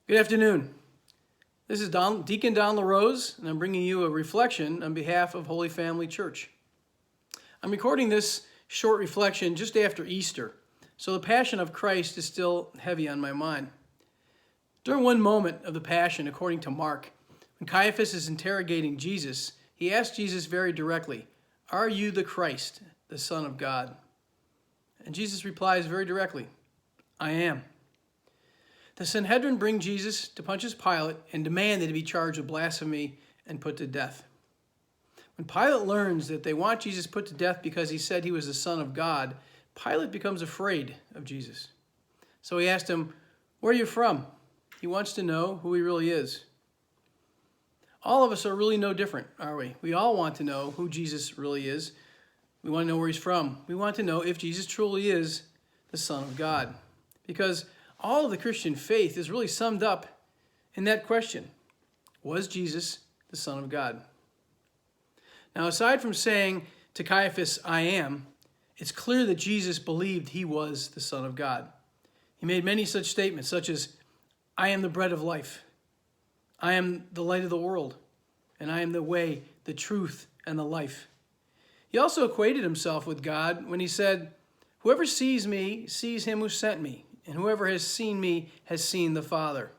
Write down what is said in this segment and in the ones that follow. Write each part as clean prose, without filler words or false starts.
Good afternoon. This is Deacon Don LaRose, and I'm bringing you a reflection on behalf of Holy Family Church. I'm recording this short reflection just after Easter, so the Passion of Christ is still heavy on my mind. During one moment of the Passion, according to Mark, when Caiaphas is interrogating Jesus, he asks Jesus very directly, "Are you the Christ, the Son of God?" And Jesus replies very directly, "I am." The Sanhedrin bring Jesus to Pontius Pilate and demand that he be charged with blasphemy and put to death. When Pilate learns that they want Jesus put to death because he said he was the Son of God, Pilate becomes afraid of Jesus. So he asked him, "Where are you from?" He wants to know who he really is. All of us are really no different, are we? We all want to know who Jesus really is. We want to know where he's from. We want to know if Jesus truly is the Son of God. Because all of the Christian faith is really summed up in that question. Was Jesus the Son of God? Now, aside from saying to Caiaphas, "I am," it's clear that Jesus believed he was the Son of God. He made many such statements, such as, "I am the bread of life. I am the light of the world. And I am the way, the truth, and the life." He also equated himself with God when he said, "Whoever sees me sees him who sent me. And whoever has seen me has seen the Father."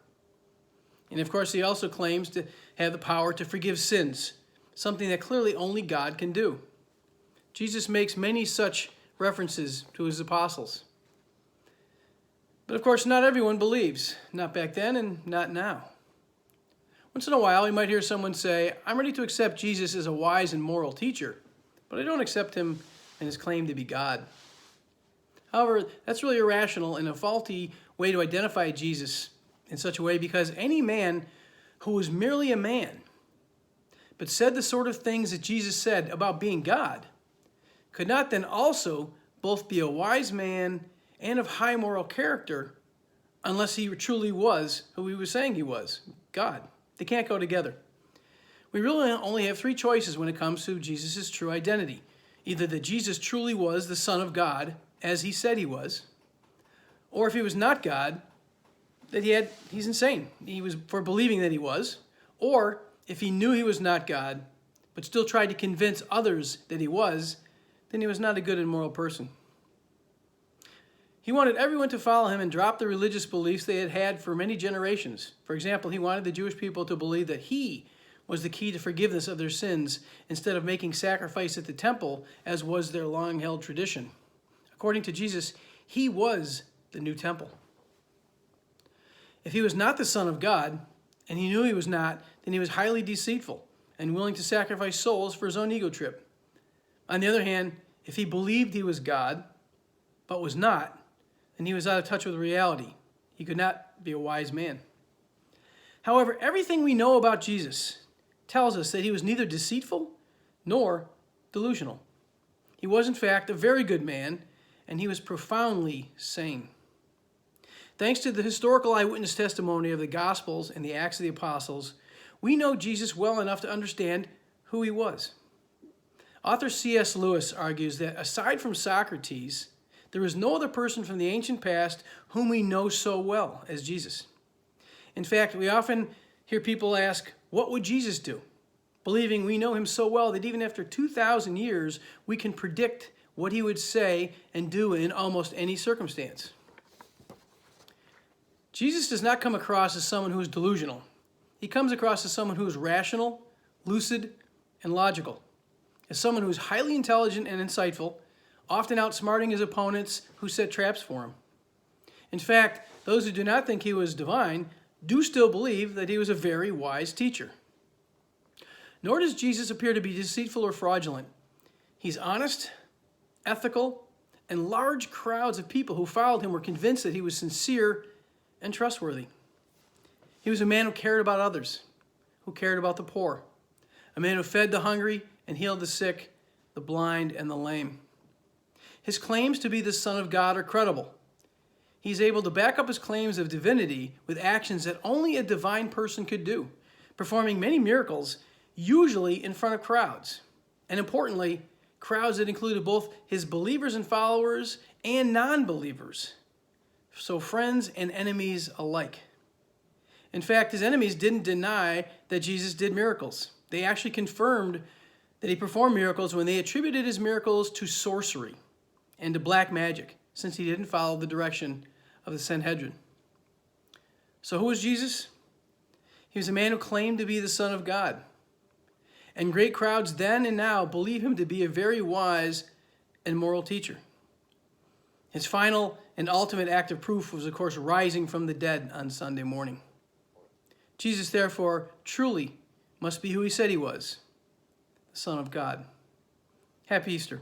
And of course, he also claims to have the power to forgive sins, something that clearly only God can do. Jesus makes many such references to his apostles. But of course, not everyone believes, not back then and not now. Once in a while, you might hear someone say, "I'm ready to accept Jesus as a wise and moral teacher, but I don't accept him in his claim to be God." However, that's really irrational and a faulty way to identify Jesus in such a way, because any man who was merely a man but said the sort of things that Jesus said about being God could not then also both be a wise man and of high moral character unless he truly was who he was saying he was, God. They can't go together. We really only have three choices when it comes to Jesus' true identity. Either that Jesus truly was the Son of God, as he said he was, or if he was not God, that he's insane. He was for believing that he was, or if he knew he was not God, but still tried to convince others that he was, then he was not a good and moral person. He wanted everyone to follow him and drop the religious beliefs they had had for many generations. For example, he wanted the Jewish people to believe that he was the key to forgiveness of their sins instead of making sacrifice at the temple, as was their long-held tradition. According to Jesus, he was the new temple. If he was not the Son of God, and he knew he was not, then he was highly deceitful and willing to sacrifice souls for his own ego trip. On the other hand, if he believed he was God, but was not, then he was out of touch with reality. He could not be a wise man. However, everything we know about Jesus tells us that he was neither deceitful nor delusional. He was, in fact, a very good man, and he was profoundly sane. Thanks to the historical eyewitness testimony of the Gospels and the Acts of the Apostles, we know Jesus well enough to understand who he was. Author C.S. Lewis argues that aside from Socrates, there is no other person from the ancient past whom we know so well as Jesus. In fact, we often hear people ask, "What would Jesus do?" believing we know him so well that even after 2,000 years, we can predict what he would say and do in almost any circumstance. Jesus does not come across as someone who is delusional. He comes across as someone who is rational, lucid, and logical. As someone who is highly intelligent and insightful, often outsmarting his opponents who set traps for him. In fact, those who do not think he was divine do still believe that he was a very wise teacher. Nor does Jesus appear to be deceitful or fraudulent. He's honest, ethical, and large crowds of people who followed him were convinced that he was sincere and trustworthy. He was a man who cared about others, who cared about the poor, a man who fed the hungry and healed the sick, the blind, and the lame. His claims to be the Son of God are credible. He's able to back up his claims of divinity with actions that only a divine person could do, performing many miracles, usually in front of crowds. And importantly, crowds that included both his believers and followers and non-believers, so friends and enemies alike. In fact, his enemies didn't deny that Jesus did miracles. They actually confirmed that he performed miracles when they attributed his miracles to sorcery and to black magic, since he didn't follow the direction of the Sanhedrin. So who was Jesus? He was a man who claimed to be the Son of God. And great crowds then and now believe him to be a very wise and moral teacher. His final and ultimate act of proof was, of course, rising from the dead on Sunday morning. Jesus, therefore, truly must be who he said he was, the Son of God. Happy Easter.